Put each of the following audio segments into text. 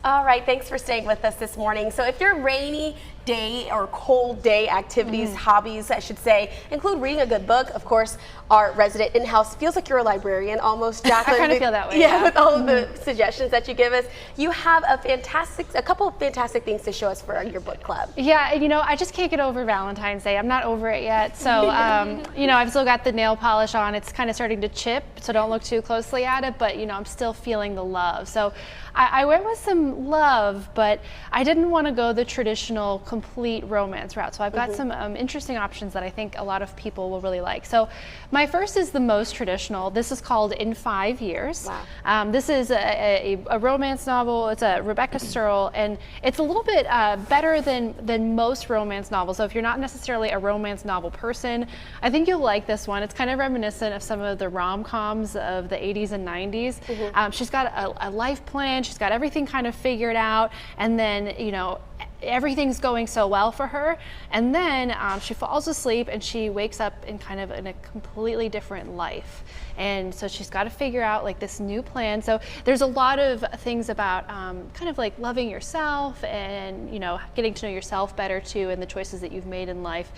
All right, thanks for staying with us this morning. So if your rainy day or cold day activities, hobbies, I should say, include reading a good book, of course, our resident in-house feels like you're a librarian almost, Jacqueline. I kind of feel that way. Yeah, with all of the suggestions that you give us. You have a couple of fantastic things to show us for your book club. Yeah, you know, I just can't get over Valentine's Day. I'm not over it yet. So, you know, I've still got the nail polish on. It's kind of starting to chip, so don't look too closely at it, but, you know, I'm still feeling the love. So I went with some love, but I didn't want to go the traditional complete romance route. So I've got some interesting options that I think a lot of people will really like. So my first is the most traditional. This is called In 5 Years. Wow. This is a romance novel. It's a Rebecca Searle, and it's a little bit better than most romance novels. So if you're not necessarily a romance novel person, I think you'll like this one. It's kind of reminiscent of some of the rom-coms of the 80s and 90s. She's got a life plan. She's got everything kind of figured out, and then, you know, everything's going so well for her, and then she falls asleep and she wakes up in a completely different life, and so she's got to figure out like this new plan. So there's a lot of things about kind of like loving yourself and, you know, getting to know yourself better too, and the choices that you've made in life,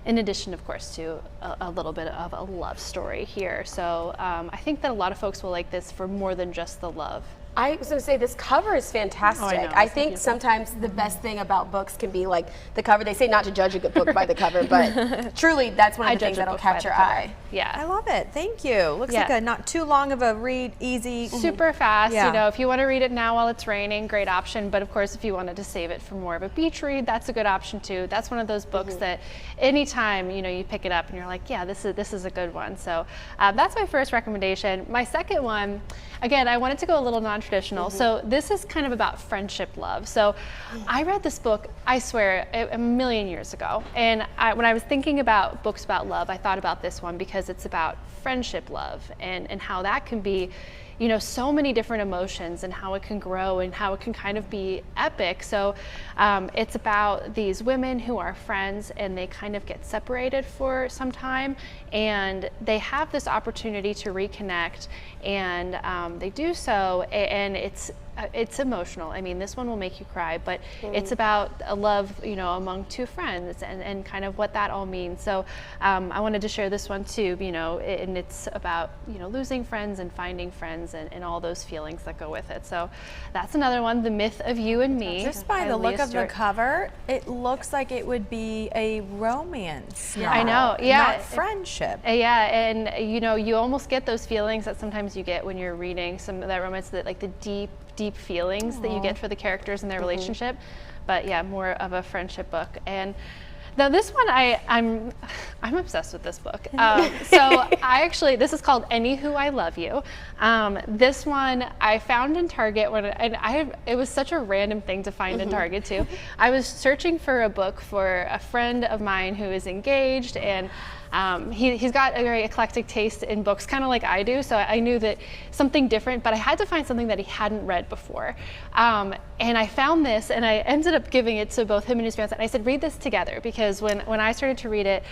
in addition of course to a little bit of a love story here. So I think that a lot of folks will like this for more than just the love. I was going to say, this cover is fantastic. Oh, I know. I think sometimes the best thing about books can be like the cover. They say not to judge a good book by the cover, but truly that's one of the things that'll catch your eye. Yeah. I love it. Thank you. Looks like a not too long of a read, easy. Super fast. Yeah. You know, if you want to read it now while it's raining, great option. But of course, if you wanted to save it for more of a beach read, that's a good option too. That's one of those books that anytime, you know, you pick it up and you're like, yeah, this is a good one. So that's my first recommendation. My second one, again, I wanted to go a little non-traditional. So this is kind of about friendship love. So I read this book, I swear, a million years ago. And when I was thinking about books about love, I thought about this one because it's about friendship love and how that can be, you know, so many different emotions and how it can grow and how it can kind of be epic. So it's about these women who are friends and they kind of get separated for some time, and they have this opportunity to reconnect, and they do so, and it's emotional. I mean, this one will make you cry, but it's about a love, you know, among two friends and kind of what that all means. So I wanted to share this one too, you know, and it's about, you know, losing friends and finding friends and all those feelings that go with it. So that's another one, The Myth of You and Me. Just by the look of the cover, it looks like it would be a romance. I know, yeah. Not friendship. Yeah, and you know, you almost get those feelings that sometimes you get when you're reading some of that romance, that like the deep feelings that you get for the characters and their relationship. But yeah, more of a friendship book. And now this one, I'm obsessed with this book. So this is called Anywho I Love You. This one I found in Target it was such a random thing to find in Target too. I was searching for a book for a friend of mine who is engaged, and he's got a very eclectic taste in books, kind of like I do, so I knew that something different, but I had to find something that he hadn't read before. And I found this, and I ended up giving it to both him and his fiance, and I said, read this together, because when I started to read it,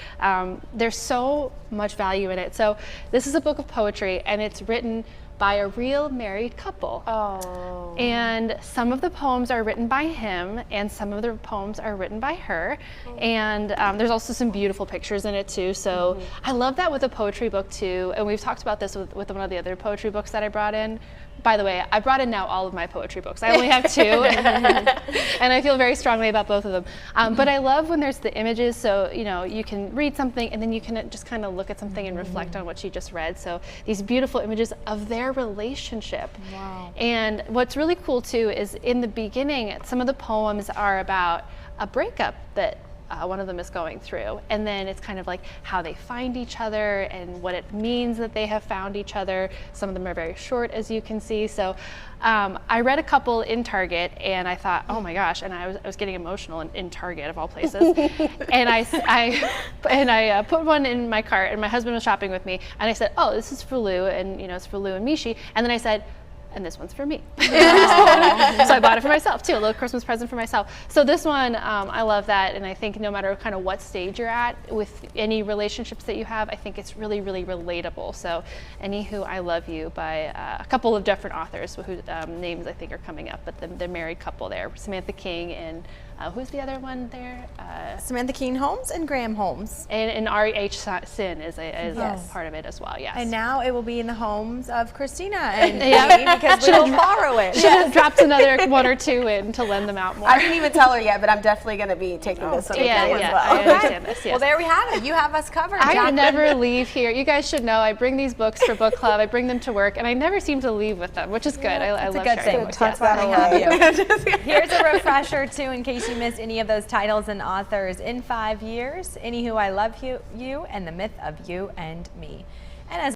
there's so much value in it. So this is a book of poetry, and it's written by a real married couple. Oh. And some of the poems are written by him, and some of the poems are written by her. And there's also some beautiful pictures in it too. So I love that with a poetry book too. And we've talked about this with one of the other poetry books that I brought in. By the way, I brought in now all of my poetry books. I only have 2, and I feel very strongly about both of them. But I love when there's the images, so you know, you can read something and then you can just kind of look at something and reflect on what you just read. So these beautiful images of their relationship. Wow. And what's really cool too is in the beginning, some of the poems are about a breakup that one of them is going through, and then it's kind of like how they find each other and what it means that they have found each other. Some of them are very short, as you can see. So I read a couple in Target, and I thought, oh my gosh, and I was getting emotional in Target of all places. And I put one in my cart, and my husband was shopping with me, and I said, oh, this is for Lou, and you know, it's for Lou and Mishi. And then I said, and this one's for me. So I bought it for myself too, a little Christmas present for myself. So this one, I love that, and I think no matter kind of what stage you're at with any relationships that you have, I think it's really, really relatable. So Anywho, I Love You by a couple of different authors whose names I think are coming up, but the married couple there, Samantha King and who's the other one there? Samantha Keene Holmes and Graham Holmes. And R.H. Sin is Yes. a part of it as well, yes. And now it will be in the homes of Christina and Yeah. me because we will borrow it. Should have dropped another one or two in to lend them out more. I didn't even tell her yet, but I'm definitely going to be taking this one yeah, as yeah, well. I understand this, yes. Well, there we have it. You have us covered. I Jacqueline. never leave here. You guys should know I bring these books for book club. I bring them to work, and I never seem to leave with them, which is good. I love It's a good sharing thing. books. That's Yes. why we have you. Here's a refresher, too, in case you missed any of those titles and authors. In 5 years, Anywho, I Love You, and The Myth of You and Me. And as